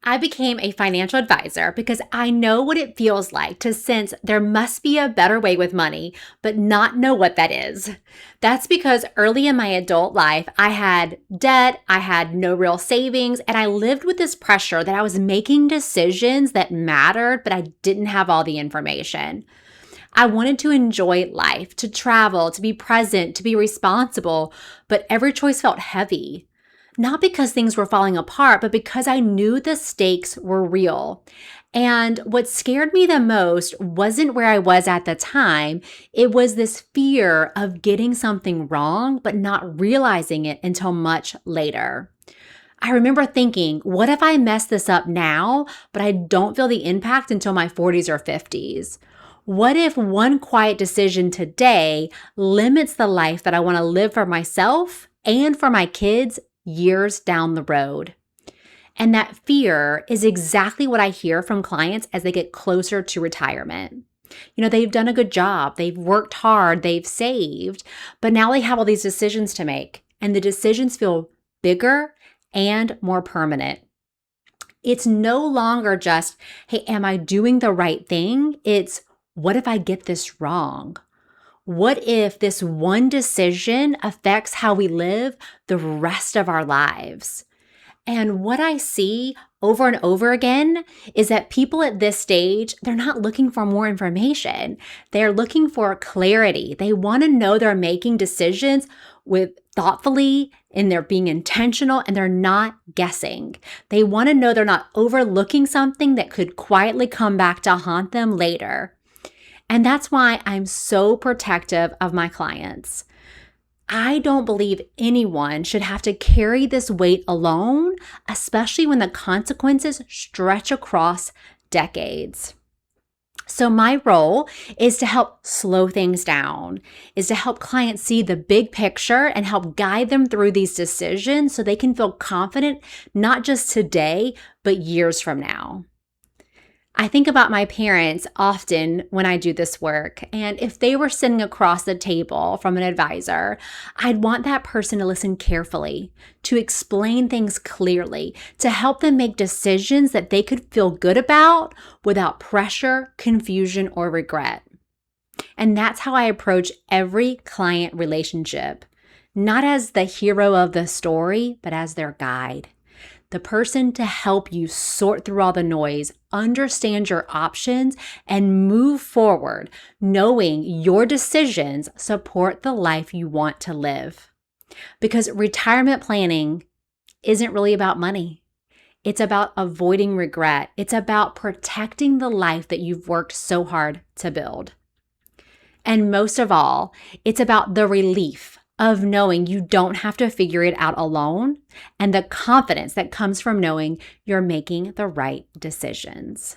I became a financial advisor because I know what it feels like to sense there must be a better way with money, but not know what that is. That's because early in my adult life, I had debt, I had no real savings, and I lived with this pressure that I was making decisions that mattered, but I didn't have all the information. I wanted to enjoy life, to travel, to be present, to be responsible, but every choice felt heavy. Not because things were falling apart, but because I knew the stakes were real. And what scared me the most wasn't where I was at the time. It was this fear of getting something wrong, but not realizing it until much later. I remember thinking, what if I mess this up now, but I don't feel the impact until my 40s or 50s? What if one quiet decision today limits the life that I want to live for myself and for my kids years down the road? And that fear is exactly what I hear from clients as they get closer to retirement. They've done a good job, they've worked hard, they've saved, but now they have all these decisions to make, and the decisions feel bigger and more permanent. It's no longer just, hey, am I doing the right thing? It's, what if I get this wrong? What if this one decision affects how we live the rest of our lives? And what I see over and over again is that people at this stage, they're not looking for more information. They're looking for clarity. They want to know they're making decisions with thoughtfully and they're being intentional and they're not guessing. They want to know they're not overlooking something that could quietly come back to haunt them later. And that's why I'm so protective of my clients. I don't believe anyone should have to carry this weight alone, especially when the consequences stretch across decades. So my role is to help slow things down, is to help clients see the big picture and help guide them through these decisions so they can feel confident, not just today, but years from now. I think about my parents often when I do this work, and if they were sitting across the table from an advisor, I'd want that person to listen carefully, to explain things clearly, to help them make decisions that they could feel good about without pressure, confusion, or regret. And that's how I approach every client relationship, not as the hero of the story, but as their guide. The person to help you sort through all the noise, understand your options, and move forward, knowing your decisions support the life you want to live. Because retirement planning isn't really about money. It's about avoiding regret. It's about protecting the life that you've worked so hard to build. And most of all, it's about the relief of knowing you don't have to figure it out alone and the confidence that comes from knowing you're making the right decisions.